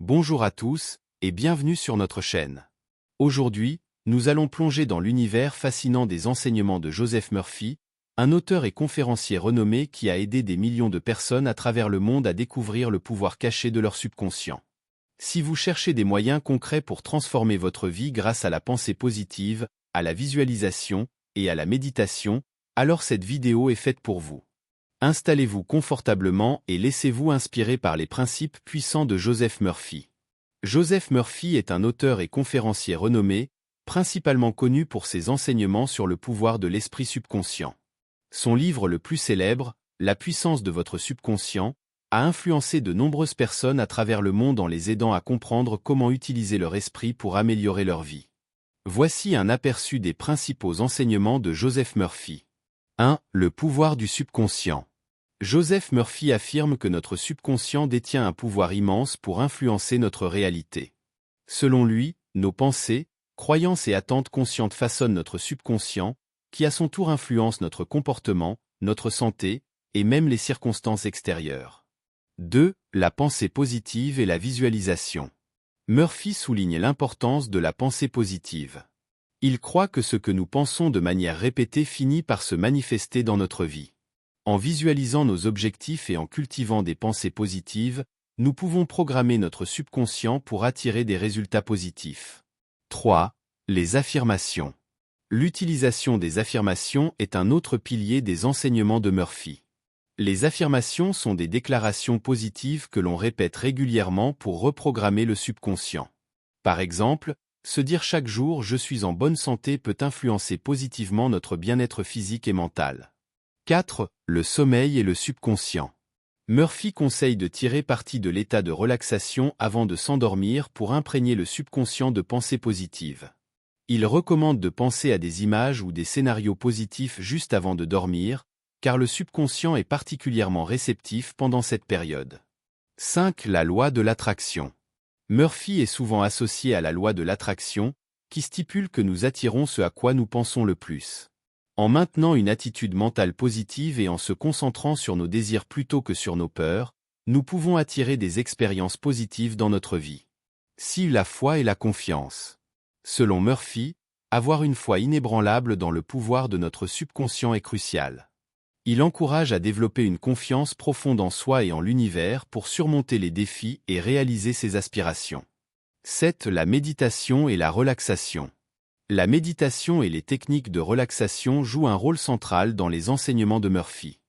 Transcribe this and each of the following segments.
Bonjour à tous, et bienvenue sur notre chaîne. Aujourd'hui, nous allons plonger dans l'univers fascinant des enseignements de Joseph Murphy, un auteur et conférencier renommé qui a aidé des millions de personnes à travers le monde à découvrir le pouvoir caché de leur subconscient. Si vous cherchez des moyens concrets pour transformer votre vie grâce à la pensée positive, à la visualisation et à la méditation, alors cette vidéo est faite pour vous. Installez-vous confortablement et laissez-vous inspirer par les principes puissants de Joseph Murphy. Joseph Murphy est un auteur et conférencier renommé, principalement connu pour ses enseignements sur le pouvoir de l'esprit subconscient. Son livre le plus célèbre, La puissance de votre subconscient, a influencé de nombreuses personnes à travers le monde en les aidant à comprendre comment utiliser leur esprit pour améliorer leur vie. Voici un aperçu des principaux enseignements de Joseph Murphy. 1. Le pouvoir du subconscient. Joseph Murphy affirme que notre subconscient détient un pouvoir immense pour influencer notre réalité. Selon lui, nos pensées, croyances et attentes conscientes façonnent notre subconscient, qui à son tour influence notre comportement, notre santé, et même les circonstances extérieures. 2. La pensée positive et la visualisation. Murphy souligne l'importance de la pensée positive. Il croit que ce que nous pensons de manière répétée finit par se manifester dans notre vie. En visualisant nos objectifs et en cultivant des pensées positives, nous pouvons programmer notre subconscient pour attirer des résultats positifs. 3. Les affirmations. L'utilisation des affirmations est un autre pilier des enseignements de Murphy. Les affirmations sont des déclarations positives que l'on répète régulièrement pour reprogrammer le subconscient. Par exemple, se dire chaque jour « je suis en bonne santé » peut influencer positivement notre bien-être physique et mental. 4. Le sommeil et le subconscient. Murphy conseille de tirer parti de l'état de relaxation avant de s'endormir pour imprégner le subconscient de pensées positives. Il recommande de penser à des images ou des scénarios positifs juste avant de dormir, car le subconscient est particulièrement réceptif pendant cette période. 5. La loi de l'attraction. Murphy est souvent associé à la loi de l'attraction, qui stipule que nous attirons ce à quoi nous pensons le plus. En maintenant une attitude mentale positive et en se concentrant sur nos désirs plutôt que sur nos peurs, nous pouvons attirer des expériences positives dans notre vie. 6. La foi et la confiance. Selon Murphy, avoir une foi inébranlable dans le pouvoir de notre subconscient est crucial. Il encourage à développer une confiance profonde en soi et en l'univers pour surmonter les défis et réaliser ses aspirations. 7. La méditation et la relaxation. La méditation et les techniques de relaxation jouent un rôle central dans les enseignements de Murphy.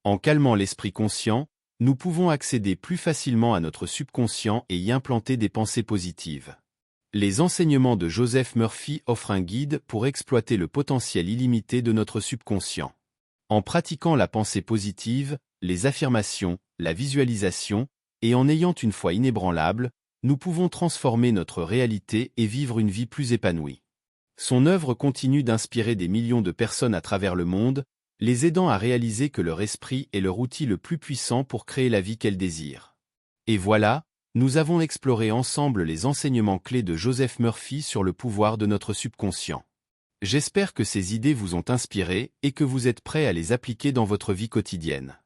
En calmant l'esprit conscient, nous pouvons accéder plus facilement à notre subconscient et y implanter des pensées positives. Les enseignements de Joseph Murphy offrent un guide pour exploiter le potentiel illimité de notre subconscient. En pratiquant la pensée positive, les affirmations, la visualisation, et en ayant une foi inébranlable, nous pouvons transformer notre réalité et vivre une vie plus épanouie. Son œuvre continue d'inspirer des millions de personnes à travers le monde, les aidant à réaliser que leur esprit est leur outil le plus puissant pour créer la vie qu'elles désirent. Et voilà, nous avons exploré ensemble les enseignements clés de Joseph Murphy sur le pouvoir de notre subconscient. J'espère que ces idées vous ont inspiré et que vous êtes prêts à les appliquer dans votre vie quotidienne.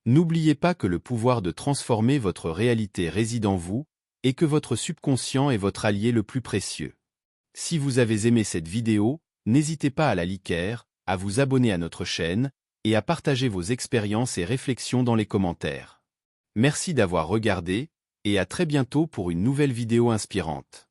N'oubliez pas que le pouvoir de transformer votre réalité réside en vous, et que votre subconscient est votre allié le plus précieux. Si vous avez aimé cette vidéo, n'hésitez pas à la liker, à vous abonner à notre chaîne, et à partager vos expériences et réflexions dans les commentaires. Merci d'avoir regardé, et à très bientôt pour une nouvelle vidéo inspirante.